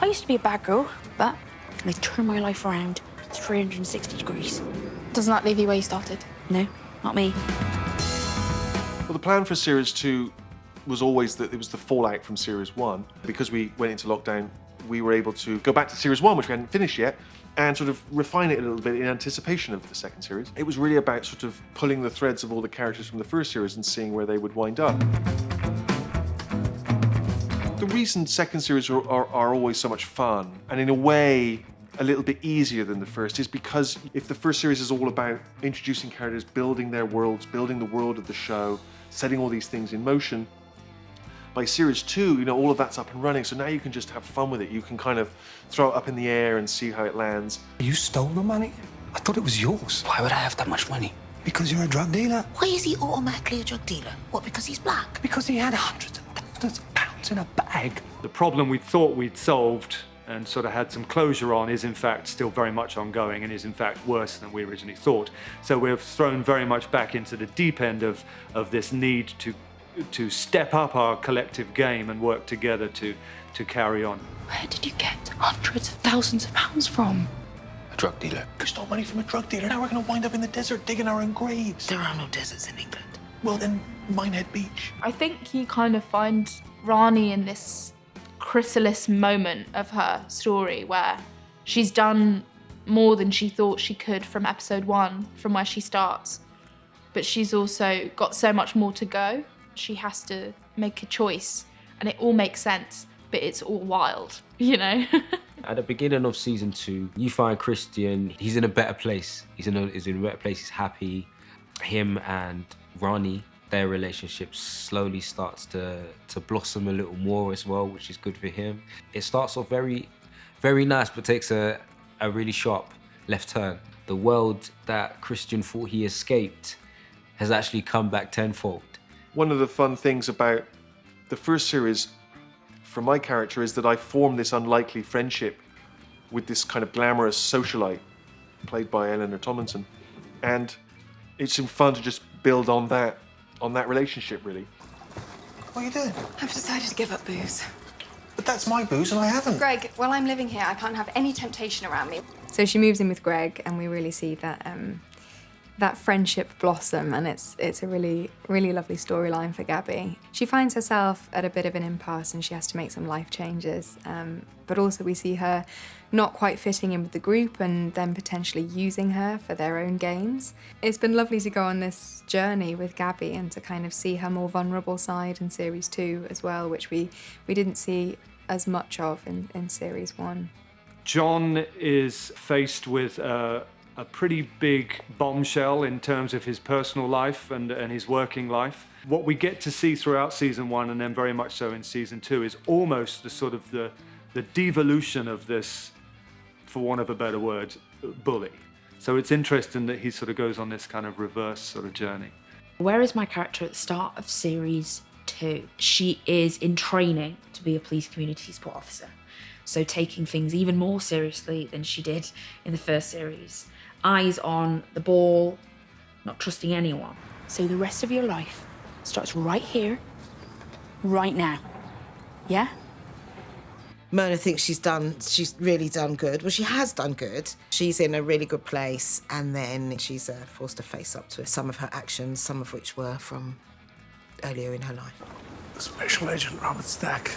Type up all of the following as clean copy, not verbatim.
I used to be a bad girl, but I turned my life around 360 degrees. Doesn't that leave you where you started? No, not me. Well, the plan for Series 2 was always that it was the fallout from Series 1. Because we went into lockdown, we were able to go back to Series 1, which we hadn't finished yet, and sort of refine it a little bit in anticipation of the second series. It was really about sort of pulling the threads of all the characters from the first series and seeing where they would wind up. The reason second series are always so much fun, and in a way a little bit easier than the first, is because if the first series is all about introducing characters, building their worlds, building the world of the show, setting all these things in motion, by Series 2, all of that's up and running, so now you can just have fun with it. You can kind of throw it up in the air and see how it lands. You stole the money? I thought it was yours. Why would I have that much money? Because you're a drug dealer. Why is he automatically a drug dealer? What, because he's black? Because he had hundreds of thousands of pounds in a bag. The problem we thought we'd solved and sort of had some closure on is in fact still very much ongoing and is in fact worse than we originally thought. So we're thrown very much back into the deep end of this need to step up our collective game and work together to carry on. Where did you get hundreds of thousands of pounds from? A drug dealer. We stole money from a drug dealer. Now we're going to wind up in the desert digging our own graves. There are no deserts in England. Well, then, Minehead Beach. I think you kind of find Rani in this chrysalis moment of her story where she's done more than she thought she could from episode 1, from where she starts. But she's also got so much more to go. She has to make a choice, and it all makes sense, but it's all wild, At the beginning of season 2, you find Christian, he's in a better place. He's in a better place, he's happy. Him and Rani, their relationship slowly starts to blossom a little more as well, which is good for him. It starts off very, very nice, but takes a really sharp left turn. The world that Christian thought he escaped has actually come back tenfold. One of the fun things about the first series for my character is that I formed this unlikely friendship with this kind of glamorous socialite played by Eleanor Tomlinson. And it's been fun to just build on that relationship, really. What are you doing? I've decided to give up booze. But that's my booze and I haven't. Greg, while I'm living here, I can't have any temptation around me. So she moves in with Greg, and we really see that that friendship blossom, and it's a really, really lovely storyline for Gabby. She finds herself at a bit of an impasse and she has to make some life changes, but also we see her not quite fitting in with the group and then potentially using her for their own gains. It's been lovely to go on this journey with Gabby and to kind of see her more vulnerable side in Series 2 as well, which we didn't see as much of in Series 1. John is faced with a pretty big bombshell in terms of his personal life and his working life. What we get to see throughout season 1 and then very much so in season 2 is almost the sort of the devolution of this, for want of a better word, bully. So it's interesting that he sort of goes on this kind of reverse sort of journey. Where is my character at the start of series 2? She is in training to be a police community support officer. So taking things even more seriously than she did in the first series. Eyes on the ball, not trusting anyone. So the rest of your life starts right here, right now. Yeah? Mona thinks she's really done good. Well, she has done good. She's in a really good place, and then she's forced to face up to some of her actions, some of which were from earlier in her life. Special Agent Robert Stack,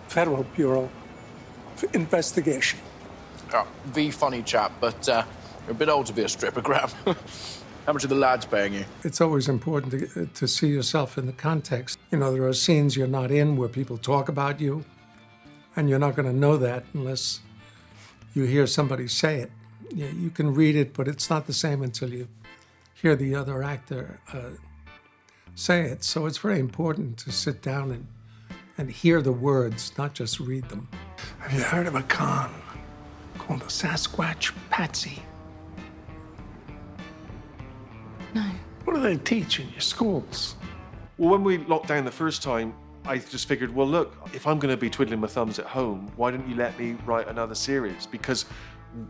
Federal Bureau for Investigation. Oh, the funny chap, but you're a bit old to be a stripper, Graham. How much are the lads paying you? It's always important to see yourself in the context. There are scenes you're not in where people talk about you, and you're not going to know that unless you hear somebody say it. You can read it, but it's not the same until you hear the other actor say it. So it's very important to sit down and hear the words, not just read them. Have you heard of a con called the Sasquatch Patsy? No. What do they teach in your schools? Well, when we locked down the first time, I just figured, well, look, if I'm going to be twiddling my thumbs at home, why don't you let me write another series? Because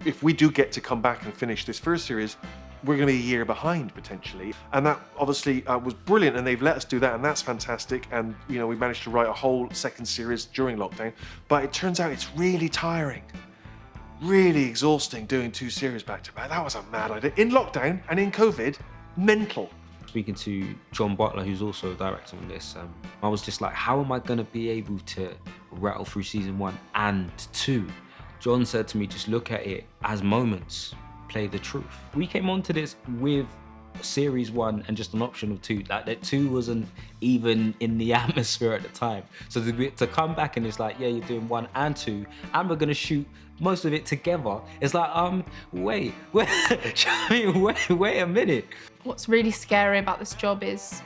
if we do get to come back and finish this first series, we're going to be a year behind potentially. And that obviously was brilliant, and they've let us do that, and that's fantastic. And you know, we managed to write a whole second series during lockdown, but it turns out it's really tiring, really exhausting doing 2 series back to back. That was a mad idea in lockdown and in COVID. Mental. Speaking to John Butler, who's also a director on this, I was just like, how am I going to be able to rattle through season 1 and 2? John said to me, just look at it as moments, play the truth. We came onto this with series 1 and just an option of 2. Like that 2 wasn't even in the atmosphere at the time. So to come back and it's like, yeah, you're doing 1 and 2, and we're gonna shoot most of it together. It's like, wait a minute. What's really scary about this job is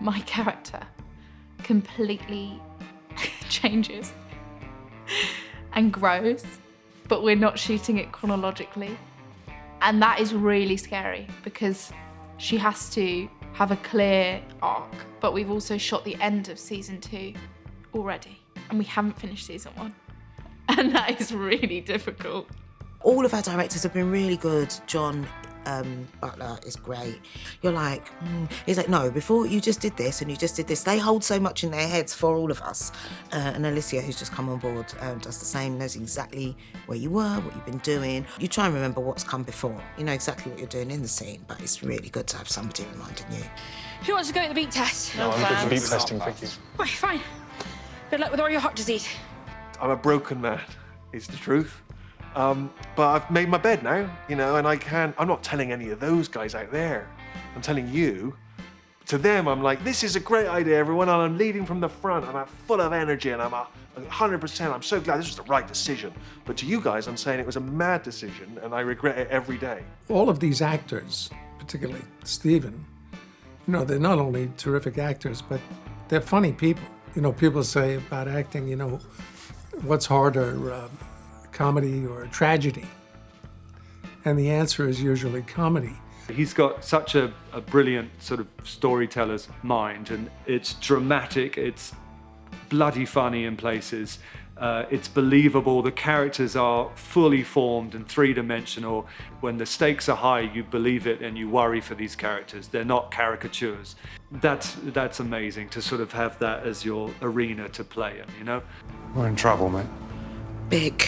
my character completely changes and grows, but we're not shooting it chronologically. And that is really scary because she has to have a clear arc, but we've also shot the end of season 2 already, and we haven't finished season 1. And that is really difficult. All of our directors have been really good. John Butler is great. You're like, he's like, no, before you just did this and you just did this. They hold so much in their heads for all of us. And Alicia, who's just come on board, does the same, knows exactly where you were, what you've been doing. You try and remember what's come before. You know exactly what you're doing in the scene, but it's really good to have somebody reminding you. Who wants to go at the beat test? No, I'm good for beat testing, thank you. Right, fine. Good luck with all your heart disease. I'm a broken man, is the truth. But I've made my bed now, you know, and I'm not telling any of those guys out there. I'm telling you. To them, I'm like, this is a great idea, everyone, and I'm leading from the front, and I'm full of energy, and I'm 100%, I'm so glad this was the right decision. But to you guys, I'm saying it was a mad decision, and I regret it every day. All of these actors, particularly Stephen, you know, they're not only terrific actors, but they're funny people. You know, people say about acting, you know, what's harder, comedy or tragedy? And the answer is usually comedy. He's got such a brilliant sort of storyteller's mind, and it's dramatic, it's bloody funny in places, it's believable, the characters are fully formed and three-dimensional. When the stakes are high, you believe it and you worry for these characters. They're not caricatures. That's amazing to sort of have that as your arena to play in, you know? We're in trouble, mate. Big.